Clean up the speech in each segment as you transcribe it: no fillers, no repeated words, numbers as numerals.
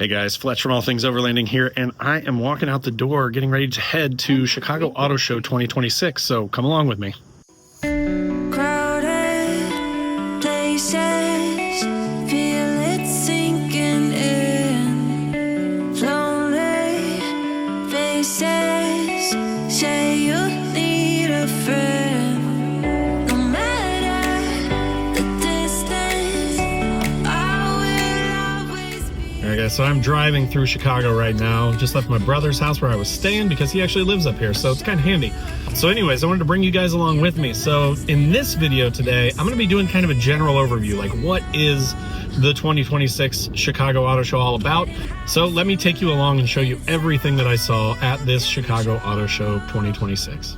Hey guys, Fletch from All Things Overlanding here, and I am walking out the door getting ready to head to Chicago Auto Show 2026, so come along with me. Crowded places, feel it sinking in. Lonely faces, say you need a friend. No matter the distance, I will always be. Alright guys, so I'm driving through Chicago right now. Just left my brother's house where I was staying because he actually lives up here, so it's kind of handy. So anyways, I wanted to bring you guys along with me. So in this video today, I'm going to be doing kind of a general overview, like what is the 2026 Chicago Auto Show all about? So let me take you along and show you everything that I saw at this Chicago Auto Show 2026.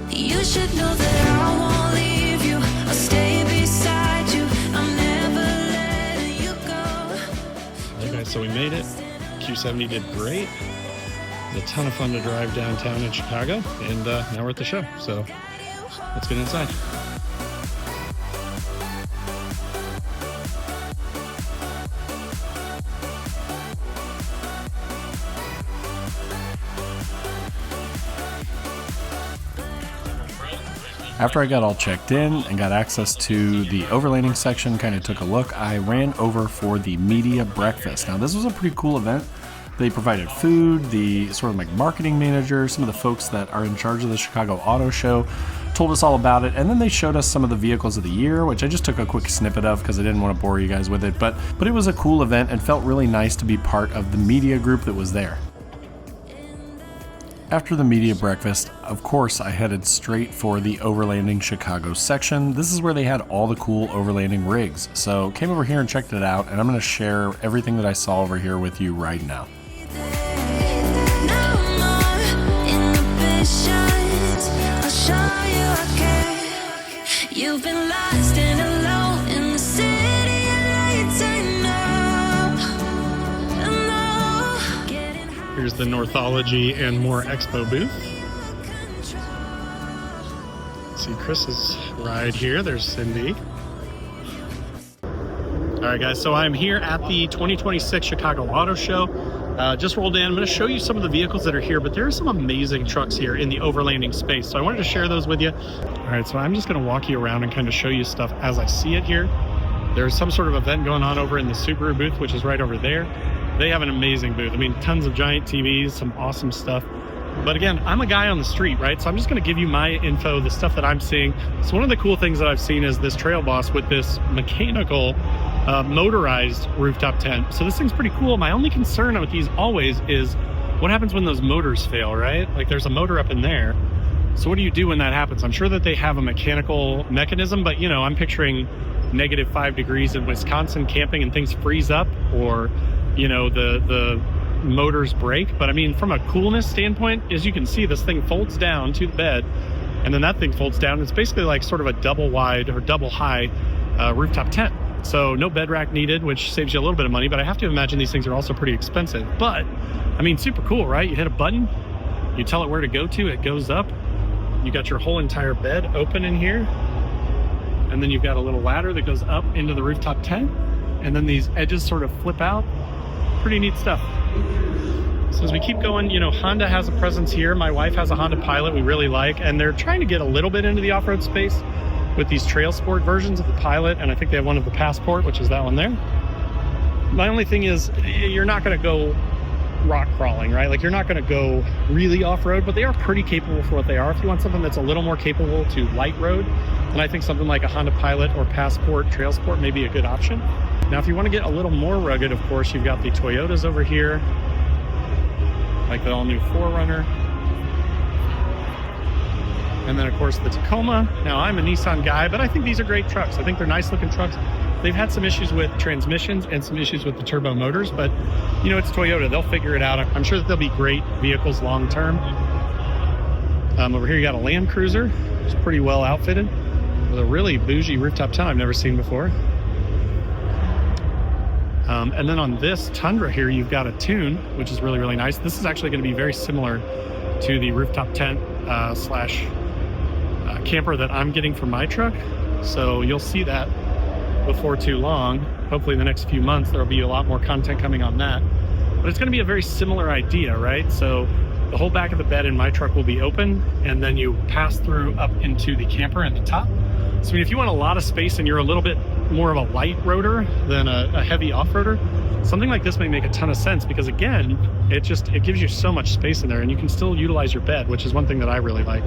You should know that I won't leave you. I'll stay beside you. I'm never letting you go. Alright guys, so we made it. Q70 did great. A ton of fun to drive downtown in Chicago, and now we're at the show, so let's get inside. After I got all checked in and got access to the overlanding section, kind of took a look, I ran over for the media breakfast. Now this was a pretty cool event. They provided food, the sort of like marketing manager, some of the folks that are in charge of the Chicago Auto Show told us all about it, and then they showed us some of the vehicles of the year, which I just took a quick snippet of because I didn't want to bore you guys with it, but it was a cool event and felt really nice to be part of the media group that was there. After the media breakfast, of course, I headed straight for the Overlanding Chicago section. This is where they had all the cool overlanding rigs. So came over here and checked it out, and I'm going to share everything that I saw over here with you right now. You've been lost and alone in the city and lights enough. Here's the Northology and more Expo booth. See Chris's ride here. There's Cindy. All right, guys, so I'm here at the 2026 Chicago Auto Show. Just rolled in. I'm going to show you some of the vehicles that are here, but there are some amazing trucks here in the overlanding space, so I wanted to share those with you. All right, so I'm just going to walk you around and kind of show you stuff as I see it here. There's some sort of event going on over in the Subaru booth, which is right over there. They have an amazing booth. I mean, tons of giant TVs, some awesome stuff. But again, I'm a guy on the street, right? So I'm just going to give you my info, the stuff that I'm seeing. So one of the cool things that I've seen is this Trail Boss with this mechanical motorized rooftop tent. So this thing's pretty cool. My only concern with these always is what happens when those motors fail, right? Like there's a motor up in there. So what do you do when that happens? I'm sure that they have a mechanical mechanism, but you know, I'm picturing -5 degrees in Wisconsin camping and things freeze up, or you know, the motors break. But I mean, from a coolness standpoint, as you can see, this thing folds down to the bed, and then that thing folds down. It's basically like sort of a double wide or double high rooftop tent. So no bed rack needed, which saves you a little bit of money, but I have to imagine these things are also pretty expensive. But I mean, super cool, right? You hit a button, you tell it where to go to, it goes up. You got your whole entire bed open in here, and then you've got a little ladder that goes up into the rooftop tent, and then these edges sort of flip out. Pretty neat stuff. So as we keep going, you know, Honda has a presence here. My wife has a Honda Pilot we really like, and they're trying to get a little bit into the off-road space with these trail sport versions of the Pilot, and I think they have one of the Passport, which is that one there. My only thing is, you're not going to go rock crawling, right? Like you're not going to go really off-road, but they are pretty capable for what they are. If you want something that's a little more capable to light road, then I think something like a Honda Pilot or Passport Trail Sport may be a good option. Now, if you want to get a little more rugged, of course, you've got the Toyotas over here, like the all-new 4Runner. And then, of course, the Tacoma. Now, I'm a Nissan guy, but I think these are great trucks. I think they're nice-looking trucks. They've had some issues with transmissions and some issues with the turbo motors, but, you know, it's Toyota. They'll figure it out. I'm sure that they'll be great vehicles long-term. Over here, you got a Land Cruiser. It's pretty well outfitted with a really bougie rooftop tent I've never seen before. And then on this Tundra here, you've got a Tune, which is really, really nice. This is actually going to be very similar to the rooftop tent slash camper that I'm getting for my truck. So you'll see that before too long. Hopefully in the next few months, there'll be a lot more content coming on that. But it's gonna be a very similar idea, right? So the whole back of the bed in my truck will be open, and then you pass through up into the camper at the top. So I mean, if you want a lot of space and you're a little bit more of a light roader than a heavy off-roader, something like this may make a ton of sense, because again, it gives you so much space in there, and you can still utilize your bed, which is one thing that I really like.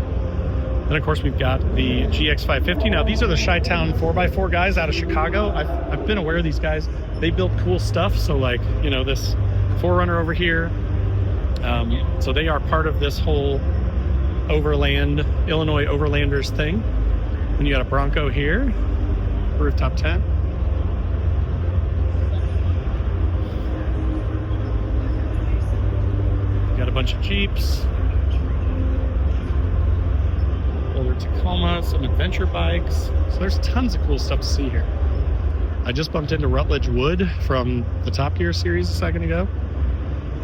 Then of course we've got the GX550. Now these are the Chi-Town 4x4 guys out of Chicago. I've been aware of these guys. They build cool stuff. So like, you know, this 4Runner over here. So they are part of this whole overland, Illinois Overlanders thing. And you got a Bronco here, rooftop tent. You got a bunch of Jeeps. Older Tacoma, some adventure bikes. So there's tons of cool stuff to see here. I just bumped into Rutledge Wood from the Top Gear series a second ago.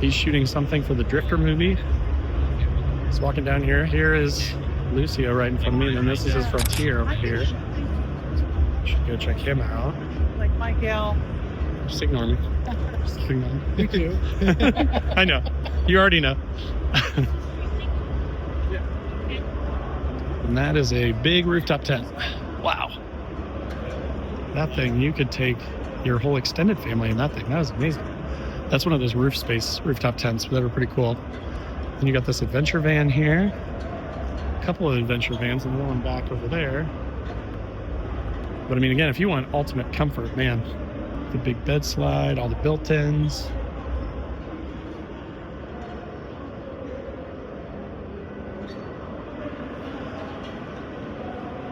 He's shooting something for the Drifter movie. He's walking down here. Here is Lucio right in front of me, and then this is his Frontier over here. Should go check him out. Like my gal. Just ignore me. Just ignore me. You do. I know. You already know. And that is a big rooftop tent. Wow. That thing, you could take your whole extended family in that thing. That was amazing. That's one of those rooftop tents that are pretty cool. Then you got this adventure van here. A couple of adventure vans, and one back over there. But I mean, again, if you want ultimate comfort, man, the big bed slide, all the built-ins.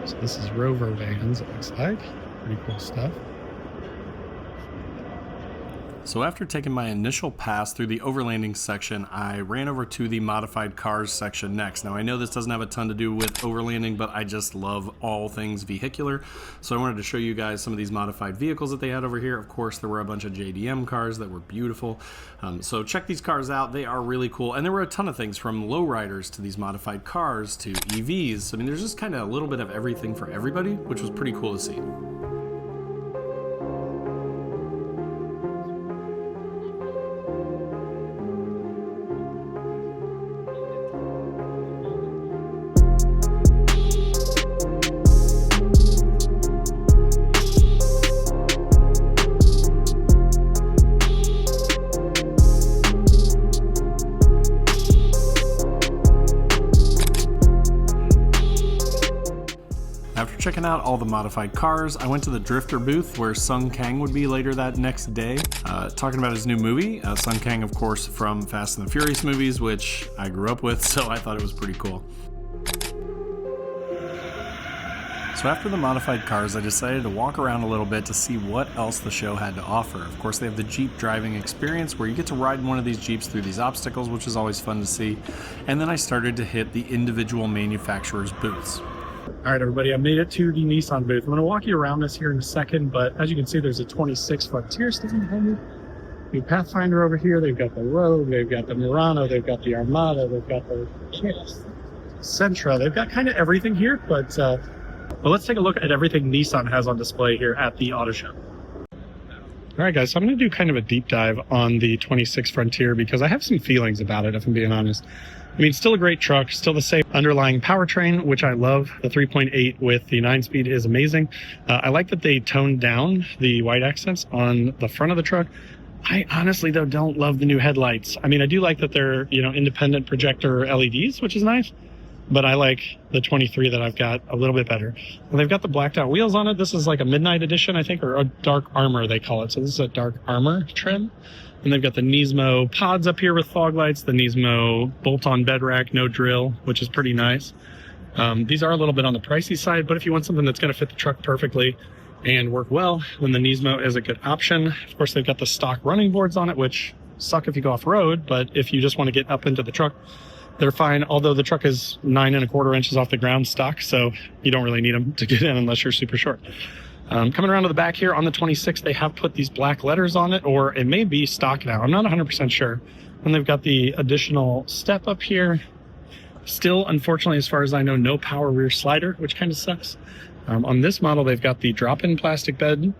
So this is Rover Vans, it looks like. Pretty cool stuff. So after taking my initial pass through the overlanding section, I ran over to the modified cars section next. Now I know this doesn't have a ton to do with overlanding, but I just love all things vehicular. So I wanted to show you guys some of these modified vehicles that they had over here. Of course, there were a bunch of JDM cars that were beautiful. So check these cars out. They are really cool. And there were a ton of things, from lowriders to these modified cars to EVs. I mean, there's just kind of a little bit of everything for everybody, which was pretty cool to see. Checking out all the modified cars, I went to the Drifter booth where Sung Kang would be later that next day, talking about his new movie. Sung Kang, of course, from Fast and the Furious movies, which I grew up with, so I thought it was pretty cool. So after the modified cars, I decided to walk around a little bit to see what else the show had to offer. Of course, they have the Jeep driving experience where you get to ride one of these Jeeps through these obstacles, which is always fun to see. And then I started to hit the individual manufacturers' booths. All right, everybody, I made it to the Nissan booth. I'm going to walk you around this here in a second, but as you can see, there's a 26 Frontier sitting behind me. The Pathfinder over here, they've got the Rogue, they've got the Murano, they've got the Armada, they've got the Sentra. They've got kind of everything here, but let's take a look at everything Nissan has on display here at the auto show. All right, guys, so I'm going to do kind of a deep dive on the 26 Frontier because I have some feelings about it, if I'm being honest. I mean, still a great truck, still the same underlying powertrain, which I love. The 3.8 with the 9-speed is amazing. I like that they toned down the white accents on the front of the truck. I honestly, though, don't love the new headlights. I mean, I do like that they're, you know, independent projector LEDs, which is nice. But I like the 23 that I've got a little bit better. And they've got the blacked out wheels on it. This is like a midnight edition, I think, or a dark armor, they call it. So this is a dark armor trim. And they've got the Nismo pods up here with fog lights, the Nismo bolt-on bed rack, no drill, which is pretty nice. These are a little bit on the pricey side, but if you want something that's going to fit the truck perfectly and work well, then the Nismo is a good option. Of course, they've got the stock running boards on it, which suck if you go off-road, but if you just want to get up into the truck, they're fine, although the truck is 9 1/4 inches off the ground stock, so you don't really need them to get in unless you're super short. Coming around to the back here on the 26, they have put these black letters on it, or it may be stock now. I'm not 100% sure. And they've got the additional step up here. Still, unfortunately, as far as I know, no power rear slider, which kind of sucks. On this model, they've got the drop-in plastic bed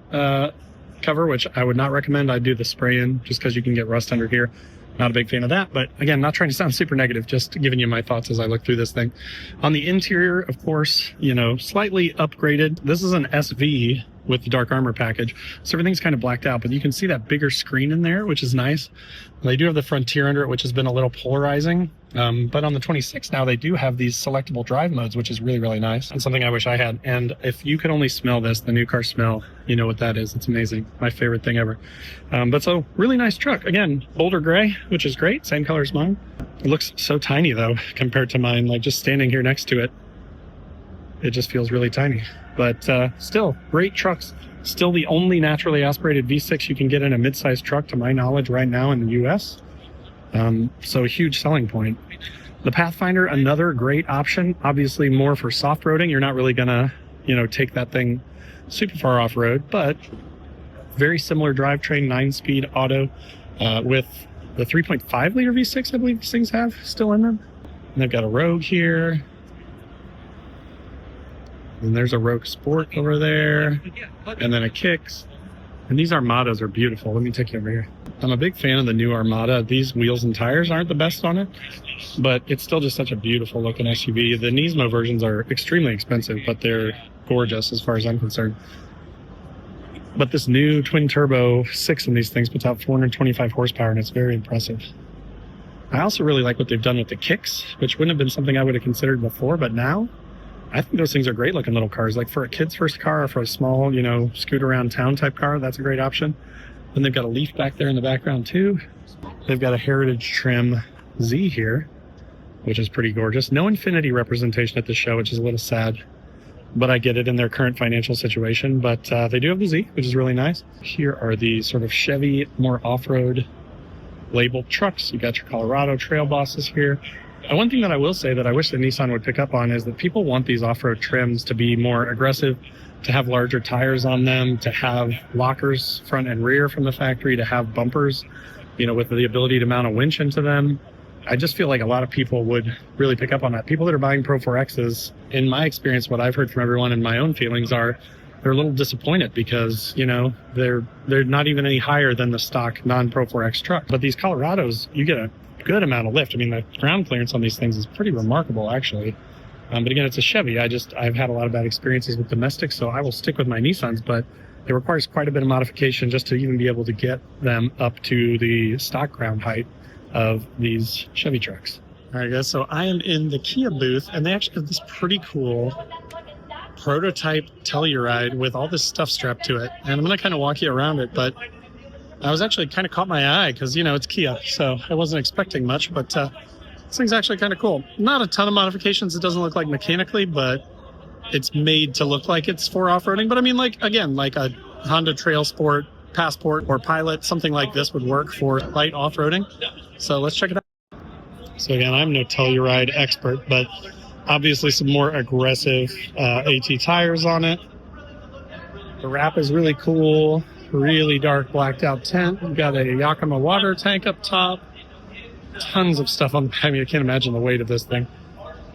cover, which I would not recommend. I'd do the spray-in just because you can get rust under here. Not a big fan of that, but again, not trying to sound super negative, just giving you my thoughts as I look through this thing. On the interior, of course, you know, slightly upgraded. This is an SV with the dark armor package, so everything's kind of blacked out, but you can see that bigger screen in there, which is nice. They do have the Frontier under it, which has been a little polarizing, but on the 26 now, they do have these selectable drive modes, which is really, really nice, and something I wish I had. And if you could only smell this, the new car smell, you know what that is. It's amazing. My favorite thing ever. But so, really nice truck. Again, Boulder Gray, which is great. Same color as mine. It looks so tiny, though, compared to mine. Like, just standing here next to it, it just feels really tiny. But still, great trucks. Still the only naturally aspirated V6 you can get in a mid-sized truck, to my knowledge, right now in the U.S. So a huge selling point. The Pathfinder, another great option. Obviously more for soft-roading. You're not really gonna, you know, take that thing super far off-road, but very similar drivetrain, 9-speed auto with the 3.5 liter V6, I believe these things have still in them. And they've got a Rogue here. And there's a Rogue Sport over there, and then a Kicks. And these Armadas are beautiful. Let me take you over here. I'm a big fan of the new Armada. These wheels and tires aren't the best on it, but it's still just such a beautiful looking SUV. The Nismo versions are extremely expensive, but they're gorgeous as far as I'm concerned. But this new twin turbo 6 in these things puts out 425 horsepower, and it's very impressive. I also really like what they've done with the Kicks, which wouldn't have been something I would have considered before, but now I think those things are great looking little cars. Like for a kid's first car or for a small, you know, scoot around town type car, that's a great option. Then they've got a Leaf back there in the background too. They've got a Heritage trim Z here, which is pretty gorgeous. No Infiniti representation at the show, which is a little sad, but I get it in their current financial situation. But they do have the Z, which is really nice. Here are the sort of Chevy, more off-road labeled trucks. You got your Colorado Trail Bosses here. And one thing that I will say that I wish that Nissan would pick up on is that people want these off-road trims to be more aggressive, to have larger tires on them, to have lockers front and rear from the factory, to have bumpers, you know, with the ability to mount a winch into them. I just feel like a lot of people would really pick up on that. People that are buying Pro 4Xs, in my experience, what I've heard from everyone and my own feelings are they're a little disappointed because, you know, they're not even any higher than the stock non-Pro 4X truck. But these Colorados, you get a good amount of lift. I mean, the ground clearance on these things is pretty remarkable, actually. But again, it's a Chevy. I've had a lot of bad experiences with domestics, so I will stick with my Nissans, but it requires quite a bit of modification just to even be able to get them up to the stock ground height of these Chevy trucks. All right, guys, so I am in the Kia booth, and they actually have this pretty cool prototype Telluride with all this stuff strapped to it. And I'm going to kind of walk you around it, but I was actually kind of caught my eye because, you know, it's Kia, so I wasn't expecting much, but this thing's actually kind of cool. Not a ton of modifications. It doesn't look like mechanically, but it's made to look like it's for off-roading. But I mean, like, again, like a Honda Trail Sport, Passport, or Pilot, something like this would work for light off-roading. So let's check it out. So again, I'm no Telluride expert, but obviously some more aggressive AT tires on it. The wrap is really cool. Really dark blacked out tent. We've got a Yakima water tank up top. Tons of stuff on the back. I mean, I can't imagine the weight of this thing.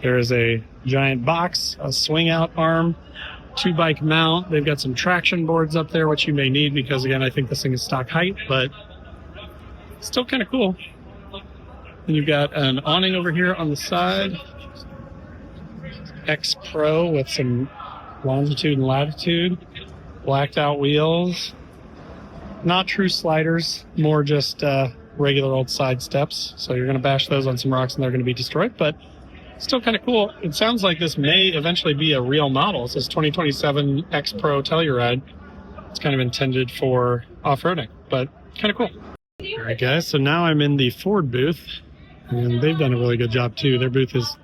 There is a giant box, a swing out arm, 2-bike mount. They've got some traction boards up there, which you may need because, again, I think this thing is stock height, but still kind of cool. And you've got an awning over here on the side. X Pro with some longitude and latitude. Blacked out wheels. Not true sliders, more just regular old side steps. So you're going to bash those on some rocks and they're going to be destroyed, but still kind of cool. It sounds like this may eventually be a real model. It says 2027 X Pro Telluride. It's kind of intended for off-roading, but kind of cool. All right, guys, so now I'm in the Ford booth, and they've done a really good job too. Their booth is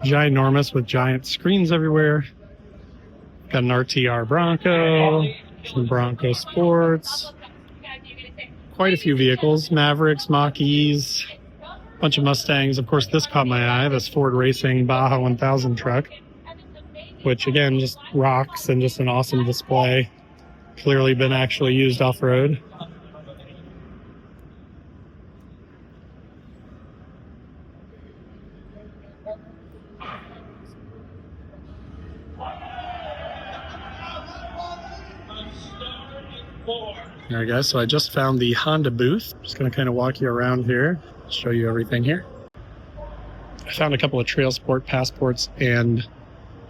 ginormous with giant screens everywhere. Got an RTR Bronco, some Bronco Sports, quite a few vehicles, Mavericks, Mach-E's, a bunch of Mustangs. Of course, this caught my eye, this Ford Racing Baja 1000 truck, which again, just rocks and just an awesome display. Clearly been actually used off-road. All right, guys, so I just found the Honda booth. Just going to kind of walk you around here, show you everything here. I found a couple of Trail Sport passports and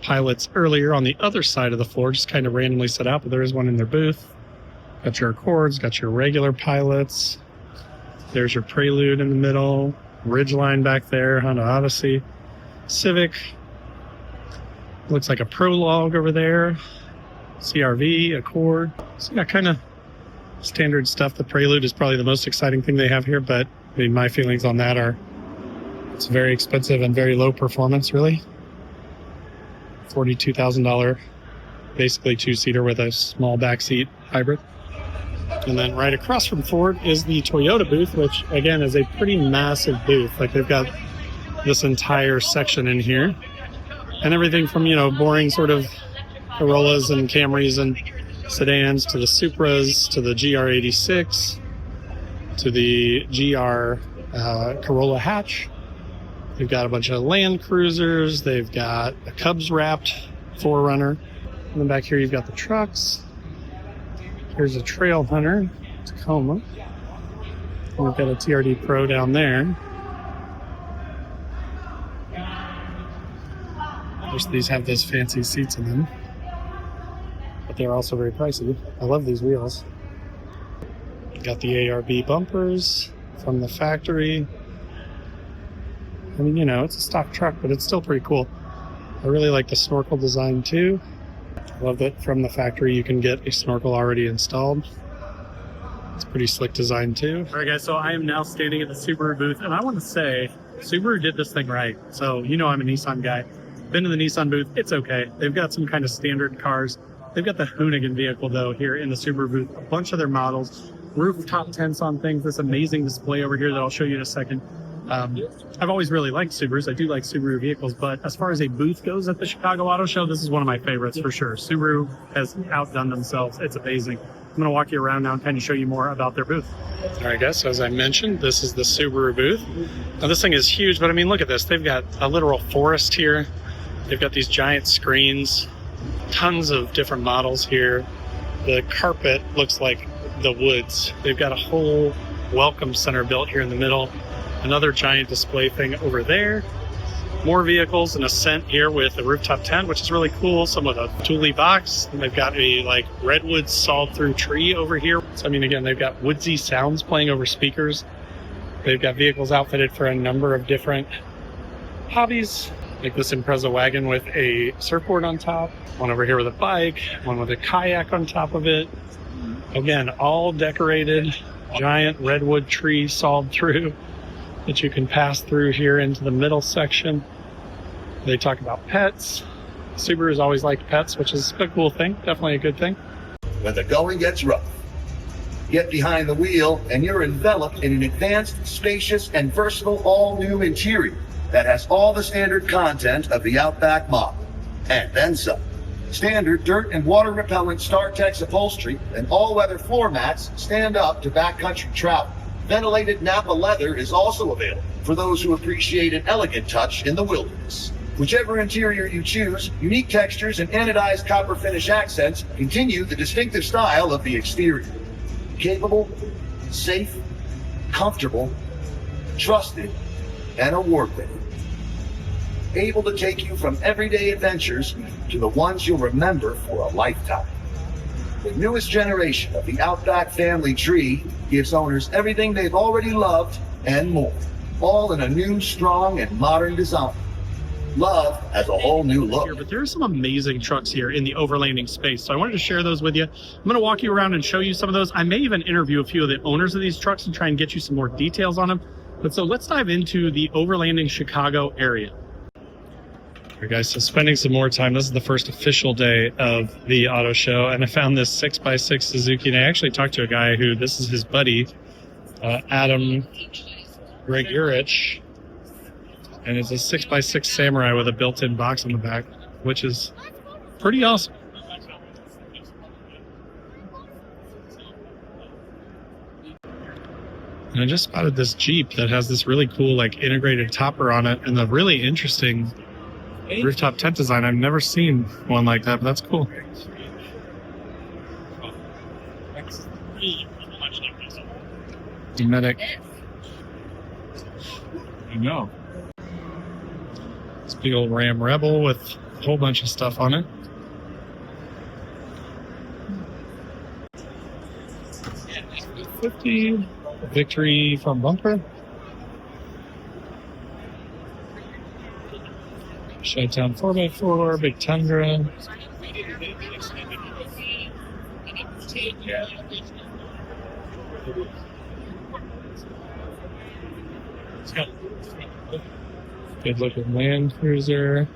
pilots earlier on the other side of the floor, just kind of randomly set out, but there is one in their booth. Got your Accords, got your regular pilots. There's your Prelude in the middle, Ridgeline back there, Honda Odyssey, Civic. Looks like a Prologue over there, CRV, Accord. So yeah, kind of standard stuff. The Prelude is probably the most exciting thing they have here, but I mean, my feelings on that are it's very expensive and very low performance, really. $42,000, basically two-seater with a small backseat hybrid. And then right across from Ford is the Toyota booth, which again is a pretty massive booth. Like they've got this entire section in here, and everything from, you know, boring sort of Corollas and Camrys and sedans to the Supras to the GR86 to the GR Corolla hatch. They've got a bunch of Land Cruisers. They've got a Cubs wrapped 4Runner. And then back here you've got the trucks. Here's a Trail Hunter Tacoma. And we've got a TRD Pro down there. Of course, these have those fancy seats in them, but they're also very pricey. I love these wheels. Got the ARB bumpers from the factory. I mean, you know, it's a stock truck, but it's still pretty cool. I really like the snorkel design too. I love that from the factory you can get a snorkel already installed. It's pretty slick design too. All right, guys, so I am now standing at the Subaru booth, and I want to say Subaru did this thing right. So, you know, I'm a Nissan guy. Been to the Nissan booth. It's okay. They've got some kind of standard cars. They've got the Hoonigan vehicle, though, here in the Subaru booth. A bunch of their models. Rooftop tents on things. This amazing display over here that I'll show you in a second. I've always really liked Subarus. I do like Subaru vehicles, but as far as a booth goes at the Chicago Auto Show, this is one of my favorites for sure. Subaru has outdone themselves. It's amazing. I'm going to walk you around now and kind of show you more about their booth. All right, guys, so as I mentioned, this is the Subaru booth. Now, this thing is huge, but I mean, look at this. They've got a literal forest here. They've got these giant screens, tons of different models here. The carpet looks like the woods. They've got a whole welcome center built here in the middle. Another giant display thing over there. More vehicles, an Ascent here with a rooftop tent, which is really cool. Some with a Thule box. And they've got a like redwood sawed through tree over here. So I mean, again, they've got woodsy sounds playing over speakers. They've got vehicles outfitted for a number of different hobbies, like this Impreza wagon with a surfboard on top. One over here with a bike. One with a kayak on top of it. Again, all decorated. Giant redwood tree sawed through that you can pass through here into the middle section. They talk about pets. Subaru's always liked pets, which is a cool thing. Definitely a good thing. When the going gets rough, get behind the wheel and you're enveloped in an advanced, spacious, and versatile all-new interior that has all the standard content of the Outback model, and then some. Standard dirt and water repellent StarTex upholstery and all-weather floor mats stand up to backcountry travel. Ventilated Napa leather is also available for those who appreciate an elegant touch in the wilderness. Whichever interior you choose, unique textures and anodized copper finish accents continue the distinctive style of the exterior. Capable, safe, comfortable, trusted, and award-winning. Able to take you from everyday adventures to the ones you'll remember for a lifetime. The newest generation of the Outback family tree gives owners everything they've already loved and more, all in a new, strong, and modern design. Love has a whole new look. But there are some amazing trucks here in the overlanding space, so I wanted to share those with you. I'm going to walk you around and show you some of those. I may even interview a few of the owners of these trucks and try and get you some more details on them. But so let's dive into the overlanding Chicago area. All right, guys, so spending some more time. This is the first official day of the auto show, and I found this 6x6 Suzuki, and I actually talked to a guy who, this is his buddy, Adam Gregurich, and it's a 6x6 Samurai with a built-in box on the back, which is pretty awesome. And I just spotted this Jeep that has this really cool, like, integrated topper on it, and the really interesting rooftop tent design. I've never seen one like that, but that's cool. much like this. Medic. You know. This big old Ram Rebel with a whole bunch of stuff on it. $50. Victory from bumper. Showtown 4x4, big Tundra. Good looking Land Cruiser.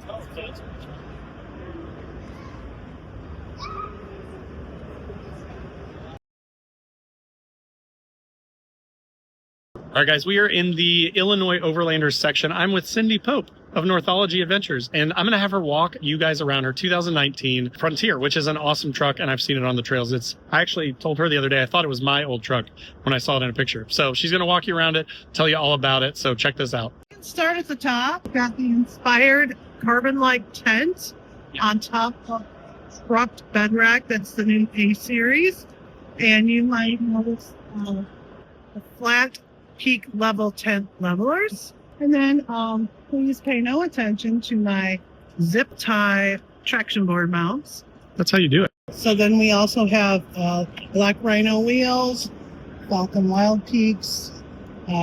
All right, guys, we are in the Illinois Overlanders section. I'm with Cindy Pope of Northology Adventures, and I'm going to have her walk you guys around her 2019 Frontier, which is an awesome truck, and I've seen it on the trails. I actually told her the other day I thought it was my old truck when I saw it in a picture. So she's going to walk you around it, tell you all about it, so check this out. Start at the top. Got the inspired carbon-like tent on top of scrubbed bed rack. That's the new A series. And you might notice the flat peak level tent levelers. And then please pay no attention to my zip tie traction board mounts. That's how you do it. So then we also have Black Rhino wheels, Falcon Wild Peaks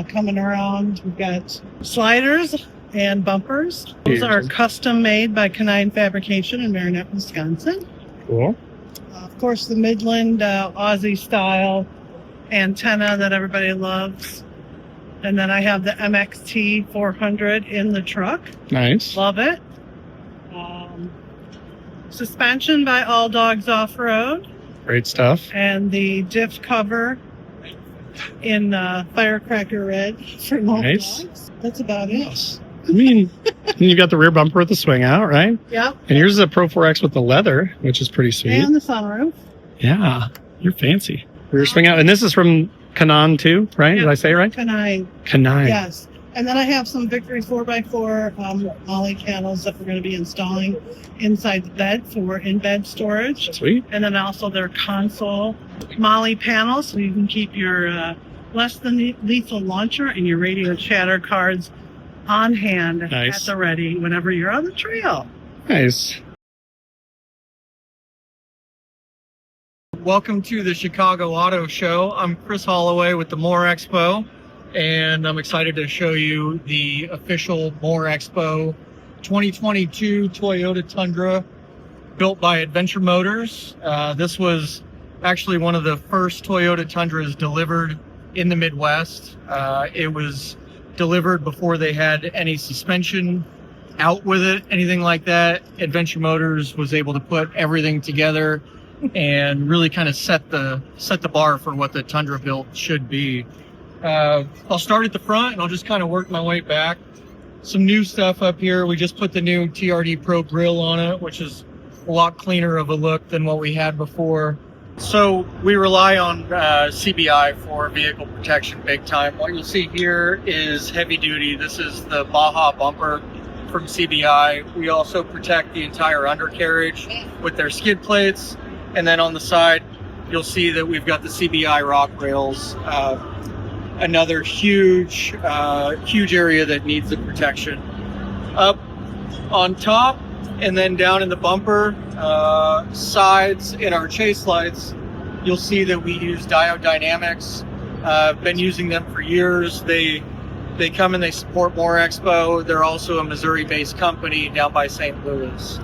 coming around. We've got sliders and bumpers. Those are custom made by Canine Fabrication in Marinette, Wisconsin. Cool. Of course, the Midland Aussie style antenna that everybody loves. And then I have the MXT 400 in the truck. Nice. Love it. Suspension by All Dogs Off-Road. Great stuff. And the diff cover in firecracker red for most dogs. That's about it. I mean, and you've got the rear bumper with the swing out, right? Yep. And yours is a Pro 4X with the leather, which is pretty sweet. And the sunroof. Yeah, you're fancy. Rear swing out. And this is from Canaan too, right? Yeah, did I say it right? Canine. Canine. Yes. And then I have some Victory 4x4 Molly panels that we're going to be installing inside the bed for in-bed storage. Sweet. And then also their console Molly panels, so you can keep your less than lethal launcher and your radio chatter cards on hand at the ready whenever you're on the trail. Nice. Welcome to the Chicago Auto Show. I'm Chris Holloway with the More Expo, and I'm excited to show you the official More Expo 2022 Toyota Tundra built by Adventure Motors. This was actually one of the first Toyota Tundras delivered in the Midwest. It was delivered before they had any suspension out with it, anything like that. Adventure Motors was able to put everything together and really kind of set the bar for what the Tundra build should be. I'll start at the front and I'll just kind of work my way back. Some new stuff up here. We just put the new TRD Pro grill on it, which is a lot cleaner of a look than what we had before. So we rely on CBI for vehicle protection big time. What you'll see here is heavy duty. This is the Baja bumper from CBI. We also protect the entire undercarriage with their skid plates. And then on the side, you'll see that we've got the CBI rock rails. Another huge area that needs the protection. Up on top and then down in the bumper sides in our chase lights, you'll see that we use Diode Dynamics. I've been using them for years. They come and they support More Expo. They're also a Missouri-based company down by St. Louis.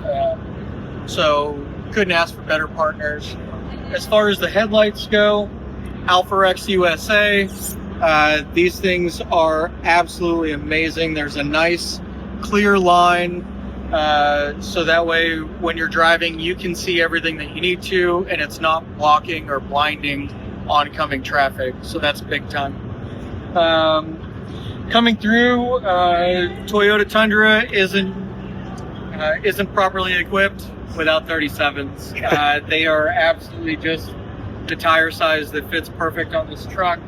So couldn't ask for better partners. As far as the headlights go, Alpharex USA. These things are absolutely amazing. There's a nice clear line, so that way when you're driving you can see everything that you need to and it's not blocking or blinding oncoming traffic, so that's big time. Coming through, Toyota Tundra isn't properly equipped without 37s. They are absolutely just the tire size that fits perfect on this truck.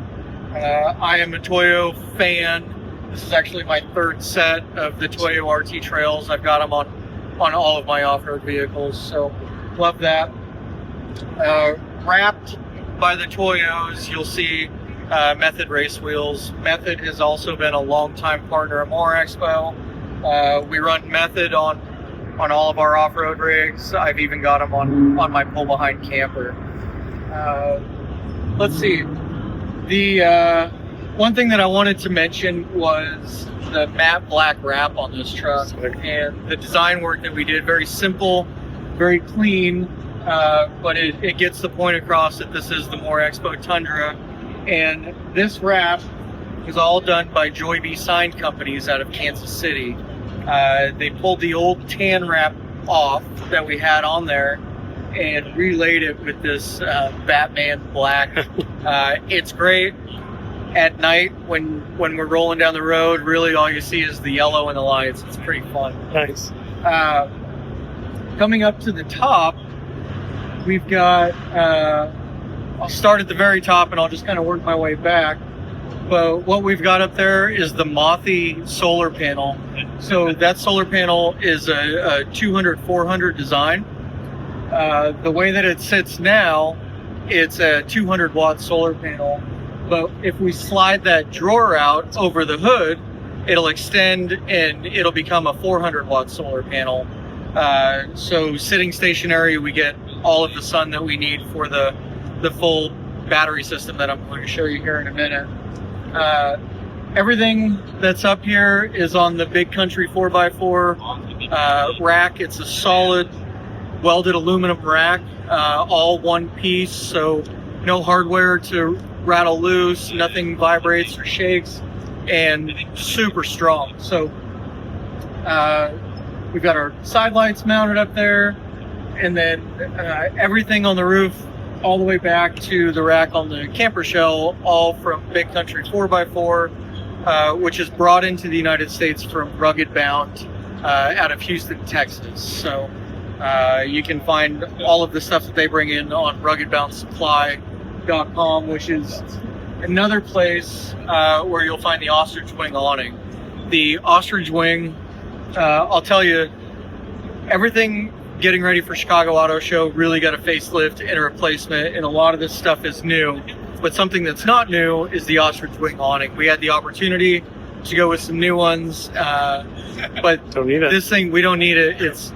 I am a Toyo fan. This is actually my third set of the Toyo RT Trails. I've got them on all of my off-road vehicles, so love that. Wrapped by the Toyos, you'll see Method race wheels. Method has also been a longtime partner of More Expo. We run Method on all of our off-road rigs. I've even got them on my pull-behind camper. Let's see. The one thing that I wanted to mention was the matte black wrap on this truck and the design work that we did. Very simple, very clean, but it gets the point across that this is the More Expo Tundra. And this wrap is all done by Joy B Sign Companies out of Kansas City. They pulled the old tan wrap off that we had on there and relaid it with this Batman black. It's great at night when we're rolling down the road. Really, all you see is the yellow and the lights. It's pretty fun. Nice. Coming up to the top, we've got. I'll start at the very top and I'll just kind of work my way back. But what we've got up there is the Mothy solar panel. So that solar panel is a 200-400 design. The way that it sits now, it's a 200 watt solar panel. But if we slide that drawer out over the hood, it'll extend and it'll become a 400 watt solar panel. So sitting stationary, we get all of the sun that we need for the full battery system that I'm going to show you here in a minute. Everything that's up here is on the Big Country 4x4 rack. It's a solid welded aluminum rack, all one piece, so no hardware to rattle loose, nothing vibrates or shakes, and super strong. So we've got our side lights mounted up there, and then everything on the roof all the way back to the rack on the camper shell, all from Big Country 4x4, which is brought into the United States from Rugged Bound out of Houston, Texas. So you can find all of the stuff that they bring in on ruggedboundsupply.com, which is another place where you'll find the ostrich wing awning. The ostrich wing, I'll tell you, everything getting ready for Chicago Auto Show really got a facelift and a replacement, and a lot of this stuff is new. But something that's not new is the ostrich wing awning. We had the opportunity to go with some new ones, but Don't need it. this thing, we don't need it.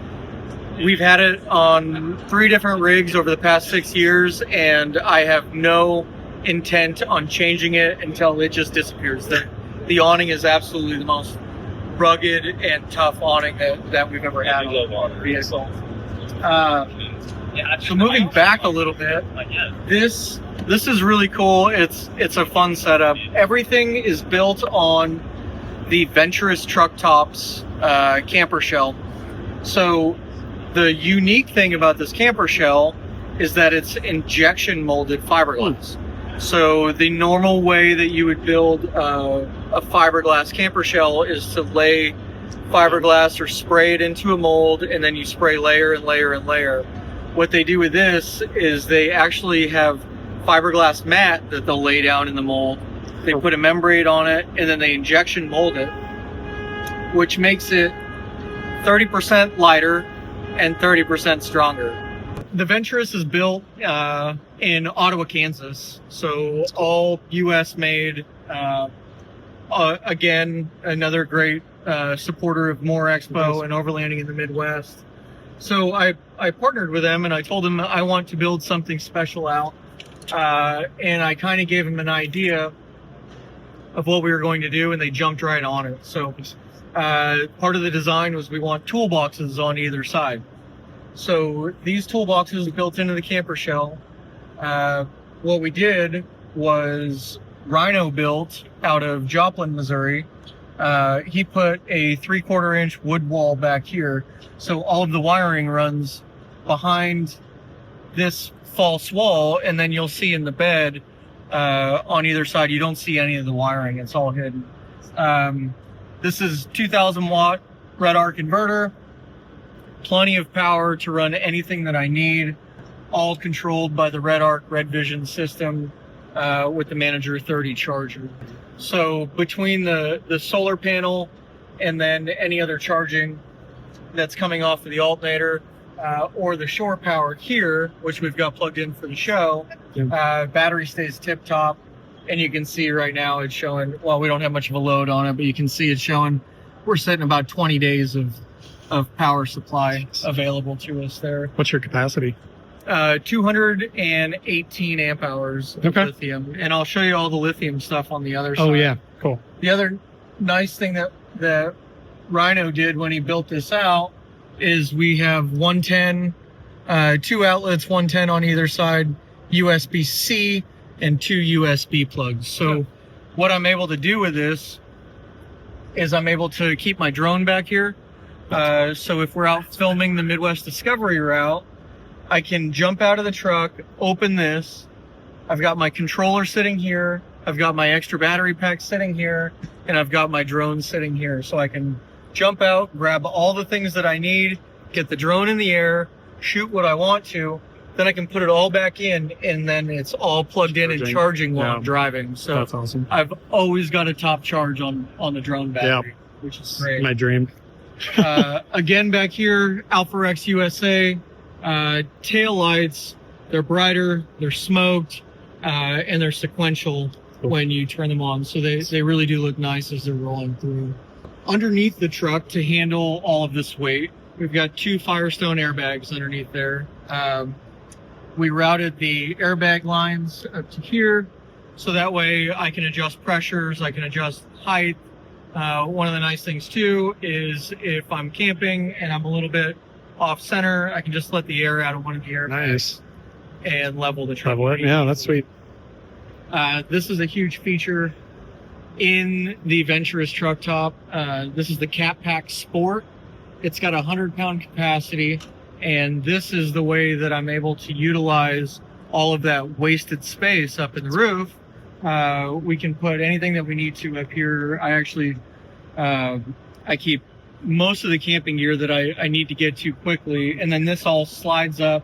We've had it on 3 different rigs over the past 6 years, and I have no intent on changing it until it just disappears. The awning is absolutely the most rugged and tough awning that we've ever had on a vehicle. So moving back a little bit, this is really cool. It's a fun setup. Everything is built on the Venturous Truck Tops camper shell. So the unique thing about this camper shell is that it's injection molded fiberglass. So the normal way that you would build a fiberglass camper shell is to lay fiberglass or spray it into a mold, and then you spray layer and layer and layer. What they do with this is they actually have fiberglass mat that they'll lay down in the mold. They put a membrane on it, and then they injection mold it, which makes it 30% lighter and 30% stronger. The Venturous is built in Ottawa, Kansas, so all U.S. made. Again, another great supporter of More Expo and overlanding in the Midwest. So I partnered with them, and I told them I want to build something special out, and I kind of gave them an idea of what we were going to do, and they jumped right on it. So part of the design was we want toolboxes on either side. So these toolboxes are built into the camper shell. What we did was Rhino built out of Joplin, Missouri. He put a 3/4 inch wood wall back here. So all of the wiring runs behind this false wall, and then you'll see in the bed on either side, you don't see any of the wiring. It's all hidden. This is 2,000 watt red arc inverter. Plenty of power to run anything that I need, all controlled by the Red Arc Red Vision system with the Manager 30 charger. So between the solar panel and then any other charging that's coming off of the alternator, or the shore power here, which we've got plugged in for the show, battery stays tip top. And you can see right now it's showing, well, we don't have much of a load on it, but you can see it's showing we're sitting about 20 days of power supply available to us there. What's your capacity? 218 amp hours of lithium. And I'll show you all the lithium stuff on the other side. Oh, yeah. Cool. The other nice thing that Rhino did when he built this out is we have 110, 2 outlets, 110 on either side, USB-C, and 2 USB plugs. So what I'm able to do with this is I'm able to keep my drone back here. So if we're out filming the Midwest Discovery route, I can jump out of the truck, open this. I've got my controller sitting here. I've got my extra battery pack sitting here, and I've got my drone sitting here. So I can jump out, grab all the things that I need, get the drone in the air, shoot what I want to, then I can put it all back in, and then it's all plugged in and charging while I'm driving. So that's awesome. I've always got a top charge on the drone battery, which is great. My dream. Again, back here, Alpha X USA, tail lights, they're brighter, they're smoked, and they're sequential when you turn them on. So they really do look nice as they're rolling through. Underneath the truck, to handle all of this weight, we've got 2 Firestone airbags underneath there. We routed the airbag lines up to here, so that way I can adjust pressures, I can adjust height. One of the nice things too is if I'm camping and I'm a little bit off center, I can just let the air out of one of the airbags and level the truck. Level it. Yeah, that's sweet. This is a huge feature in the Venturous truck top. This is the Cat Pack Sport. It's got a 100-pound capacity. And this is the way that I'm able to utilize all of that wasted space up in the roof. We can put anything that we need to up here. I actually, I keep most of the camping gear that I need to get to quickly. And then this all slides up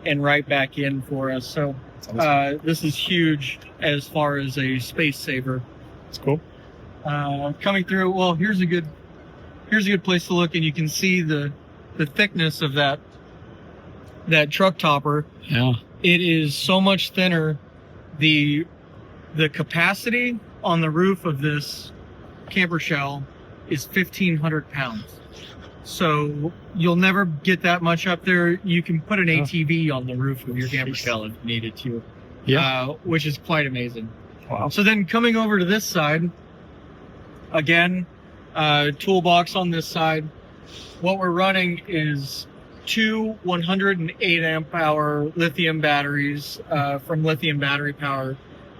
and right back in for us. So this is huge as far as a space saver. That's cool. Coming through, well, here's a good place to look, and you can see the thickness of that truck topper. Yeah. It is so much thinner. The capacity on the roof of this camper shell is 1,500 pounds. So you'll never get that much up there. You can put an ATV on the roof of your camper shell if needed to. Yeah. Which is quite amazing. Wow. So then coming over to this side, again, toolbox on this side. What we're running is 2 108 amp hour lithium batteries from Lithium Battery Power.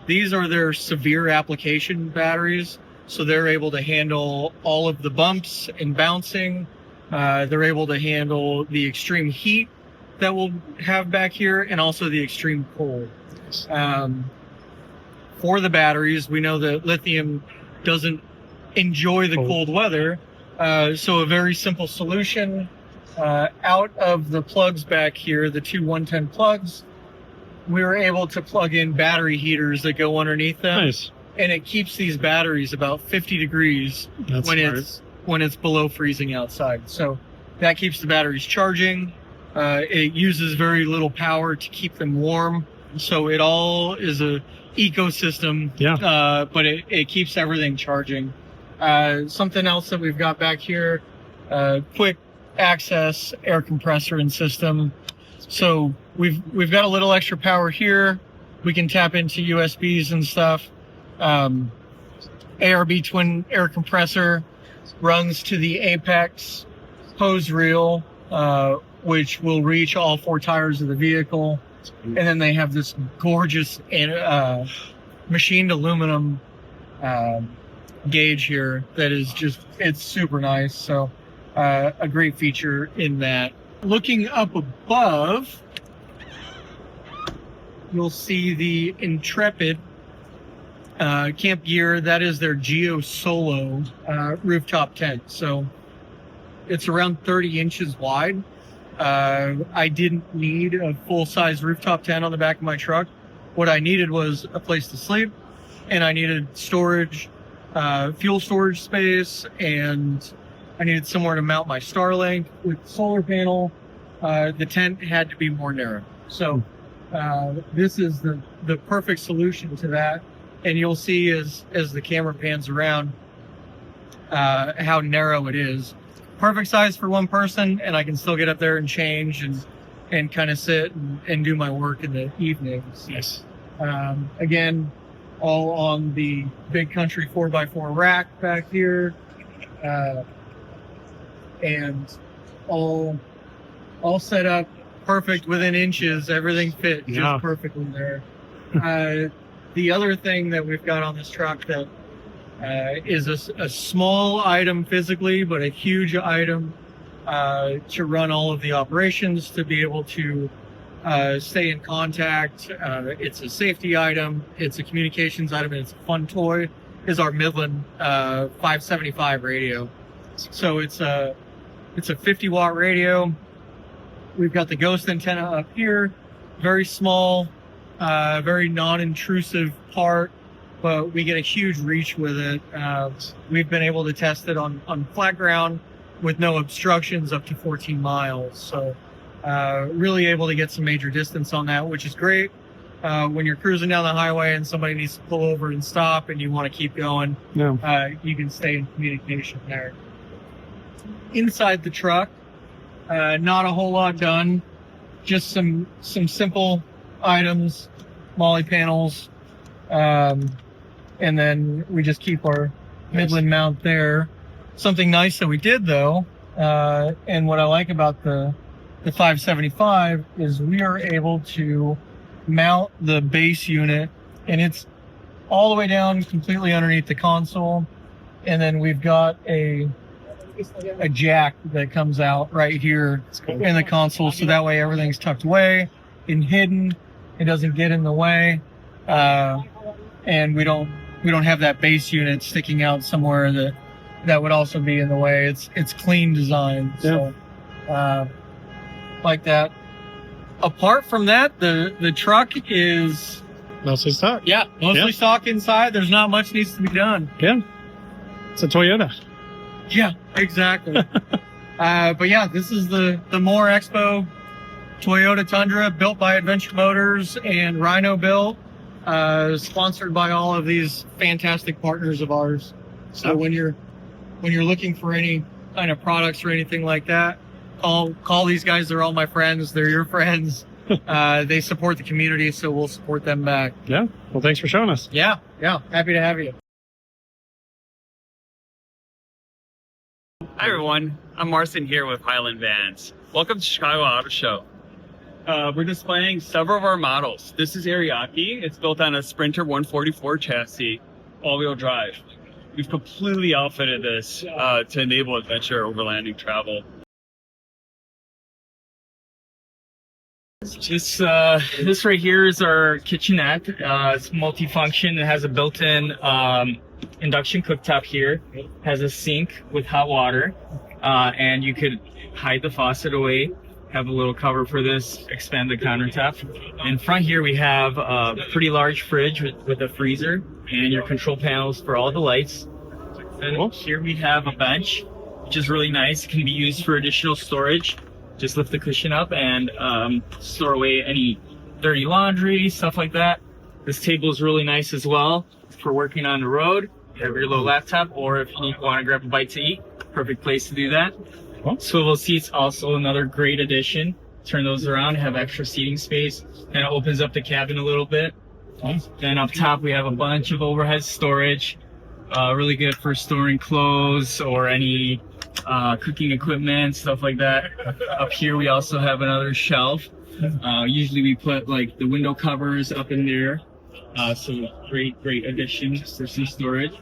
These are their severe application batteries, so they're able to handle all of the bumps and bouncing. They're able to handle the extreme heat that we'll have back here, and also the extreme cold. For the batteries, we know that lithium doesn't enjoy the cold weather. So a very simple solution, out of the plugs back here, the 2 110 plugs, we were able to plug in battery heaters that go underneath them. Nice. And it keeps these batteries about 50 degrees when it's below freezing outside. So that keeps the batteries charging. It uses very little power to keep them warm. So it all is a ecosystem, but it keeps everything charging. Something else that we've got back here, quick access air compressor and system. So we've got a little extra power here. We can tap into USBs and stuff. ARB twin air compressor runs to the Apex hose reel, which will reach all 4 tires of the vehicle. And then they have this gorgeous machined aluminum gauge here that is it's super nice. So a great feature in that. Looking up above, you'll see the Intrepid camp gear. That is their Geo Solo rooftop tent. So it's around 30 inches wide. I didn't need a full-size rooftop tent on the back of my truck. What I needed was a place to sleep, and I needed storage, fuel storage space, and I needed somewhere to mount my Starlink with solar panel. the tent had to be more narrow. So this is the perfect solution to that. And you'll see as the camera pans around how narrow it is. Perfect size for one person, and I can still get up there and change and kind of sit and do my work in the evenings. Yes. Again, all on the Big Country 4x4 rack back here, and all set up perfect within inches. Everything fit just perfectly there. The other thing that we've got on this truck that is a small item physically, but a huge item to run all of the operations, to be able to stay in contact. It's a safety item, it's a communications item, and it's a fun toy, is our Midland 575 radio. So it's a 50-watt radio. We've got the ghost antenna up here, very small, very non-intrusive part, but we get a huge reach with it. We've been able to test it on flat ground with no obstructions up to 14 miles. So really able to get some major distance on that, which is great. When you're cruising down the highway and somebody needs to pull over and stop and you want to keep going, you can stay in communication there. Inside the truck, not a whole lot done. Just some simple items, molly panels, and then we just keep our Midland mount there. Something nice that we did though, and what I like about the 575 is we are able to mount the base unit, and it's all the way down completely underneath the console, and then we've got a jack that comes out right here in the console, so that way everything's tucked away and hidden. It doesn't get in the way, and we don't have that base unit sticking out somewhere that would also be in the way. It's clean design, so like that. Apart from that, the truck is Mostly stock. Yeah, mostly stock inside. There's not much needs to be done. Yeah. It's a Toyota. Yeah, exactly. But yeah, this is the More Expo Toyota Tundra, built by Adventure Motors and Rhino Built, sponsored by all of these fantastic partners of ours. So when you're looking for any kind of products or anything like that, call these guys. They're all my friends. They're your friends. They support the community, so we'll support them back. Yeah. Well, thanks for showing us. Yeah. Happy to have you. Hi everyone, I'm Marcin here with Highland Vans. Welcome to Chicago Auto Show. We're displaying several of our models. This is Ariake. It's built on a Sprinter 144 chassis, all-wheel drive. We've completely outfitted this to enable adventure overlanding travel. This right here is our kitchenette. It's multifunction. It has a built-in induction cooktop here. It has a sink with hot water, and you could hide the faucet away. Have a little cover for this, expand the countertop. In front here we have a pretty large fridge with a freezer and your control panels for all the lights. And here we have a bench, which is really nice. It can be used for additional storage. Just lift the cushion up and store away any dirty laundry, stuff like that. This table is really nice as well for working on the road. You have your little laptop, or if you want to grab a bite to eat, perfect place to do that. Swivel seats, also another great addition. Turn those around, have extra seating space, and it opens up the cabin a little bit. Then up top we have a bunch of overhead storage, really good for storing clothes or any cooking equipment, stuff like that. Up here we also have another shelf. Usually we put like the window covers up in there. So great addition for some storage.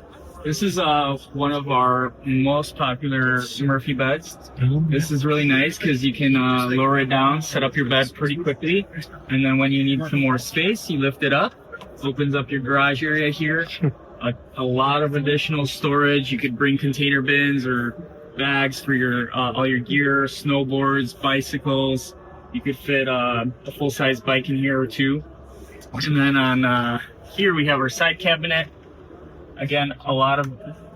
This is one of our most popular Murphy beds. This is really nice because you can lower it down, set up your bed pretty quickly, and then when you need some more space, you lift it up. Opens up your garage area here. A lot of additional storage. You could bring container bins or bags for your all your gear, snowboards, bicycles. You could fit a full-size bike in here or two. And then on here we have our side cabinet. Again, a lot of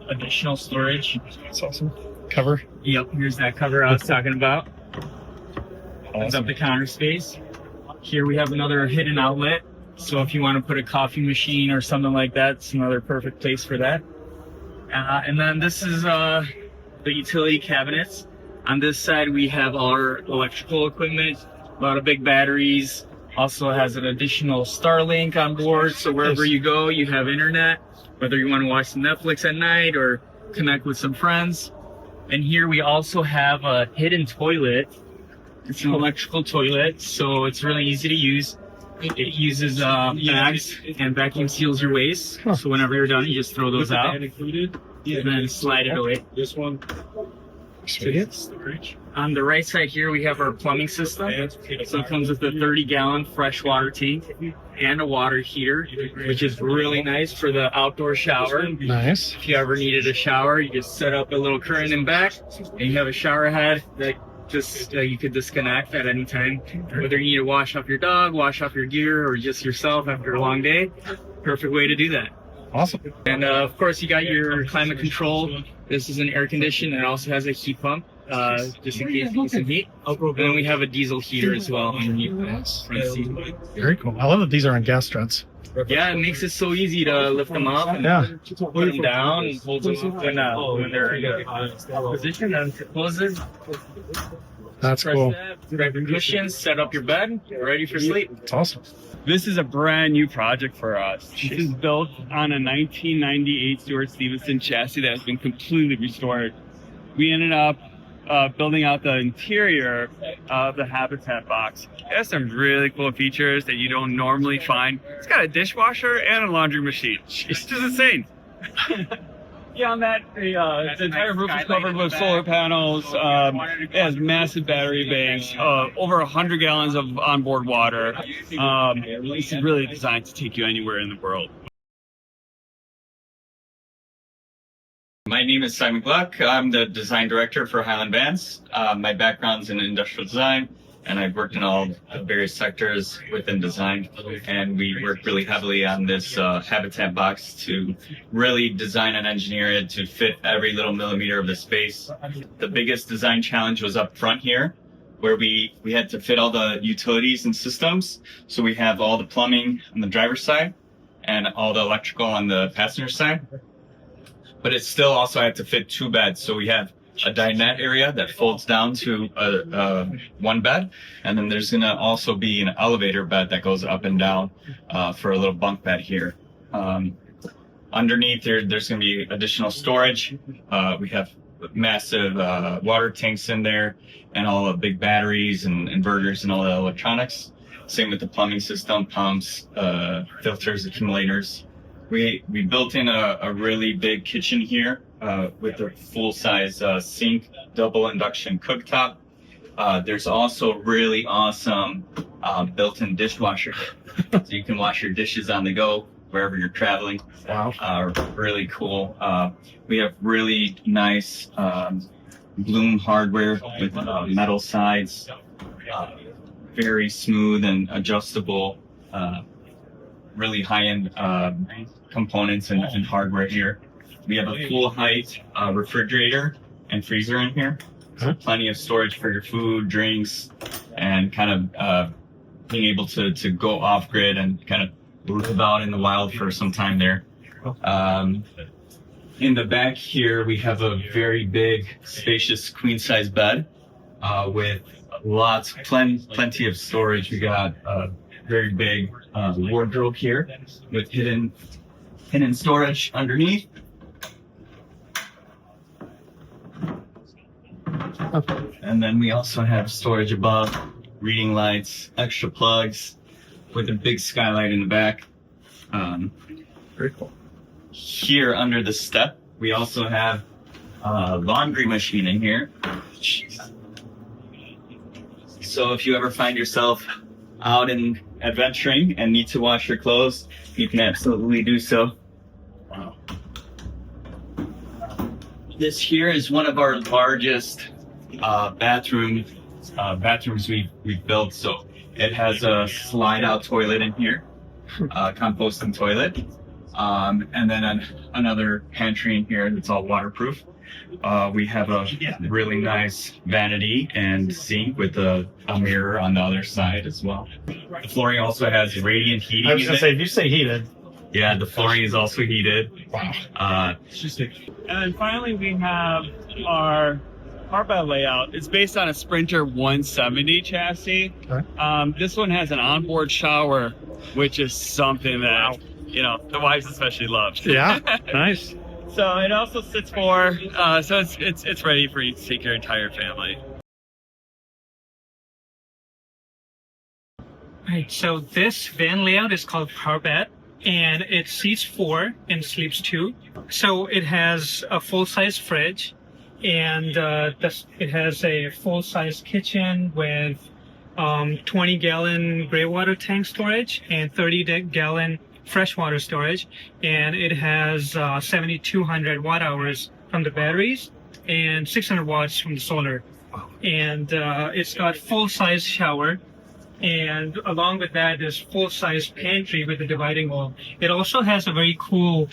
additional storage. That's awesome. Cover. Yep, here's that cover I was talking about. Opens up the counter space. Here we have another hidden outlet. So if you want to put a coffee machine or something like that, it's another perfect place for that. And then this is the utility cabinets. On this side, we have our electrical equipment, a lot of big batteries. Also has an additional Starlink on board. So wherever you go, you have internet, whether you want to watch some Netflix at night or connect with some friends. And here we also have a hidden toilet. It's an electrical toilet, so it's really easy to use. It uses bags and vacuum seals your waste. So whenever you're done, you just throw those out and then slide it away. This one. Storage. On the right side here, we have our plumbing system. So it comes with a 30-gallon freshwater tank and a water heater, which is really nice for the outdoor shower. Nice. If you ever needed a shower, you just set up a little curtain in back, and you have a shower head that just you could disconnect at any time. Whether you need to wash off your dog, wash off your gear, or just yourself after a long day, perfect way to do that. Awesome. And of course, you got your climate control. This is an air conditioner. It also has a heat pump, just in case you need some heat. And then we have a diesel heater as well underneath the front seat. Very cool. I love that these are on gas struts. Yeah, it makes it so easy to lift them up and put them down and hold them up when they're in a position and to close it. That's cool. Grab your cushions, set up your bed, you're ready for sleep. It's awesome. This is a brand new project for us. This is built on a 1998 Stuart Stevenson chassis that has been completely restored. We ended up building out the interior of the Habitat box. It has some really cool features that you don't normally find. It's got a dishwasher and a laundry machine. It's just insane. Beyond that, the entire roof is covered with solar panels. It has massive battery banks, over 100 gallons of onboard water. This is really designed to take you anywhere in the world. My name is Simon Gluck. I'm the design director for Highland Vans. My background's in industrial design, and I've worked in all the various sectors within design. And we work really heavily on this Habitat box to really design and engineer it to fit every little millimeter of the space. The biggest design challenge was up front here, where we had to fit all the utilities and systems. So we have all the plumbing on the driver's side and all the electrical on the passenger side. But it still also had to fit two beds. So we have a dinette area that folds down to one bed, and then there's gonna also be an elevator bed that goes up and down for a little bunk bed here. Underneath there's gonna be additional storage. We have massive water tanks in there, and all the big batteries and inverters and all the electronics. Same with the plumbing system, pumps, filters, accumulators. We built in a really big kitchen here with a full-size sink, double induction cooktop. There's also really awesome built-in dishwasher, so you can wash your dishes on the go wherever you're traveling. Wow. Really cool. We have really nice Bloom hardware with metal sides, very smooth and adjustable. Really high-end components and hardware here. We have a full height refrigerator and freezer in here. So plenty of storage for your food, drinks, and kind of being able to go off grid and kind of live out in the wild for some time there. In the back here, we have a very big, spacious queen size bed with plenty of storage. We got very big wardrobe here with hidden storage underneath. And then we also have storage above, reading lights, extra plugs with a big skylight in the back. Very cool. Here under the step, we also have a laundry machine in here. So if you ever find yourself out and adventuring and need to wash your clothes, you can absolutely do so. Wow. This here is one of our largest bathrooms we've built. So it has a slide out toilet in here, composting toilet. And then another pantry in here that's all waterproof. We have a really nice vanity and sink with a mirror on the other side as well. The flooring also has radiant heating. I was going to say, if you say heated. Yeah, the flooring is also heated. Wow. And then finally, we have our bed layout. It's based on a Sprinter 170 chassis. Okay. This one has an onboard shower, which is something that the wives especially love. Yeah, nice. So it also sits for so it's ready for you to take your entire family. Right, so this van layout is called Power Bed, and it seats 4 and sleeps 2. So it has a full-size fridge, and it has a full-size kitchen with 20-gallon gray water tank storage and 30-gallon freshwater storage, and it has 7,200 watt hours from the batteries and 600 watts from the solar. And it's got full-size shower, and along with that, there's full-size pantry with a dividing wall. It also has a very cool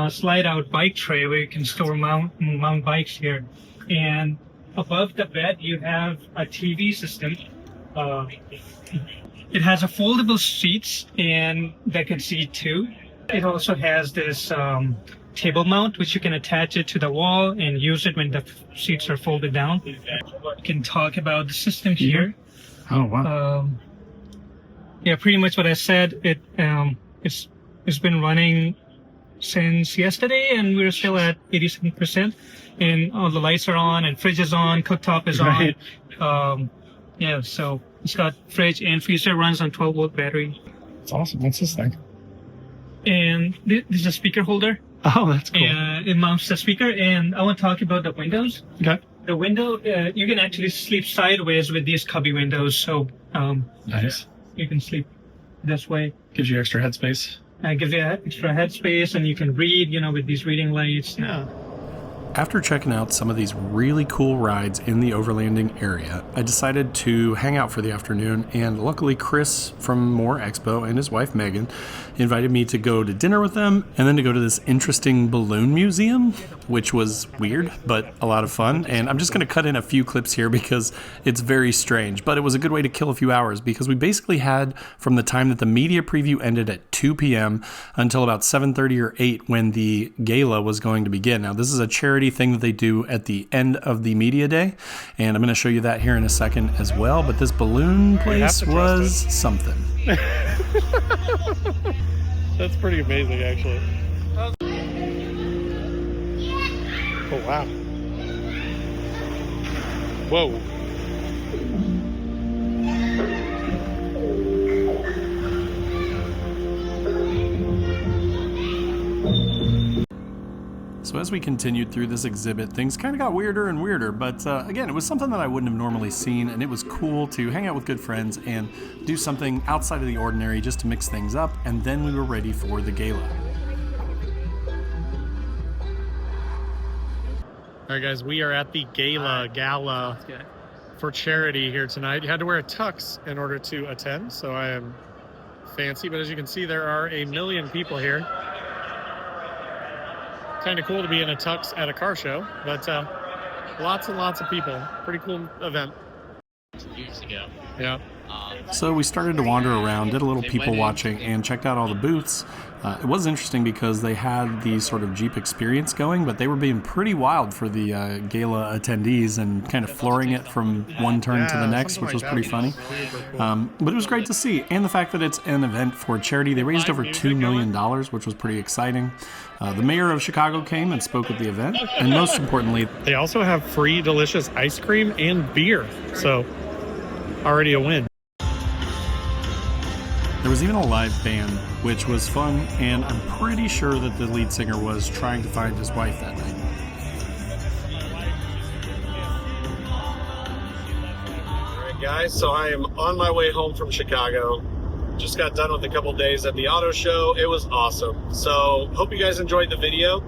slide-out bike tray where you can store mount bikes here. And above the bed, you have a TV system. It has a foldable seats and that can seat 2. It also has this table mount, which you can attach it to the wall and use it when the seats are folded down. You can talk about the system here. Oh, wow. Yeah, pretty much what I said. It's been running since yesterday, and we're still at 87%. And all the lights are on, and fridge is on, cooktop is on. Yeah, so it's got fridge and freezer, runs on 12-volt battery. That's awesome. What's this thing? And this is a speaker holder. Oh, that's cool. And it mounts the speaker. And I want to talk about the windows. Okay. The window, you can actually sleep sideways with these cubby windows. So nice. You can sleep this way. Gives you extra headspace. Gives you extra headspace, and you can read, with these reading lights. Yeah. After checking out some of these really cool rides in the overlanding area, I decided to hang out for the afternoon, and luckily Chris from More Expo and his wife Megan invited me to go to dinner with them and then to go to this interesting balloon museum, which was weird but a lot of fun. And I'm just going to cut in a few clips here because it's very strange, but it was a good way to kill a few hours because we basically had from the time that the media preview ended at 2 p.m. until about 7:30 or 8 when the gala was going to begin. Now, this is a charity thing that they do at the end of the media day, and I'm going to show you that here in a second as well. But this balloon place was something. That's pretty amazing, actually. Oh, wow. Whoa. So as we continued through this exhibit, things kind of got weirder and weirder, but again, it was something that I wouldn't have normally seen, and it was cool to hang out with good friends and do something outside of the ordinary just to mix things up, and then we were ready for the gala. All right, guys, we are at the gala for charity here tonight. You had to wear a tux in order to attend, so I am fancy, but as you can see, there are a million people here. Kind of cool to be in a tux at a car show, but lots and lots of people. Pretty cool event. Years ago. Yeah. So we started to wander around, did a little people watching, and checked out all the booths. It was interesting because they had the sort of Jeep experience going, but they were being pretty wild for the gala attendees and kind of flooring it from one turn to the next, which was pretty funny. But it was great to see. And the fact that it's an event for charity. They raised over $2 million, which was pretty exciting. The mayor of Chicago came and spoke at the event. And most importantly, they also have free delicious ice cream and beer. So already a win. There was even a live band, which was fun, and I'm pretty sure that the lead singer was trying to find his wife that night. All right, guys, so I am on my way home from Chicago. Just got done with a couple days at the auto show. It was awesome. So hope you guys enjoyed the video.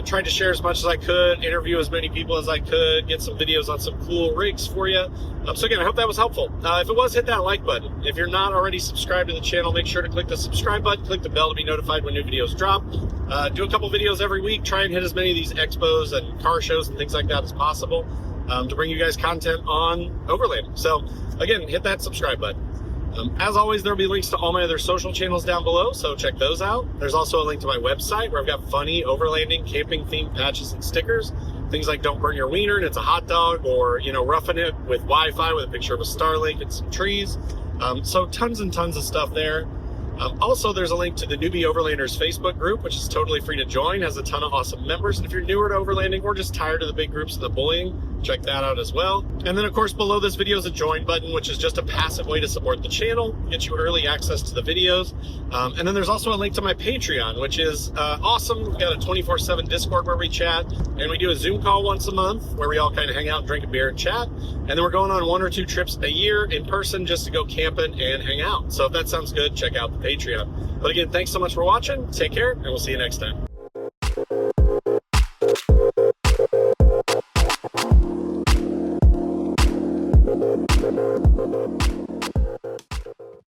Tried to share as much as I could, interview as many people as I could, get some videos on some cool rigs for you. So again, I hope that was helpful. If it was, hit that like button. If you're not already subscribed to the channel, make sure to click the subscribe button, click the bell to be notified when new videos drop. Do a couple videos every week, try and hit as many of these expos and car shows and things like that as possible to bring you guys content on overlanding. So again, hit that subscribe button. As always, there'll be links to all my other social channels down below, so check those out. There's also a link to my website where I've got funny overlanding, camping themed patches and stickers. Things like don't burn your wiener and it's a hot dog, or, you know, roughing it with Wi-Fi with a picture of a Starlink and some trees. So tons and tons of stuff there. Also, there's a link to the Newbie Overlanders Facebook group, which is totally free to join, has a ton of awesome members. And if you're newer to overlanding or just tired of the big groups and the bullying, check that out as well. And then, of course, below this video is a join button, which is just a passive way to support the channel, get you early access to the videos. And then there's also a link to my Patreon, which is awesome. We've got a 24/7 Discord where we chat, and we do a Zoom call once a month where we all kind of hang out, drink a beer, and chat. And then we're going on 1 or 2 trips a year in person just to go camping and hang out. So if that sounds good, check out the Patreon. But again, thanks so much for watching. Take care, and we'll see you next time.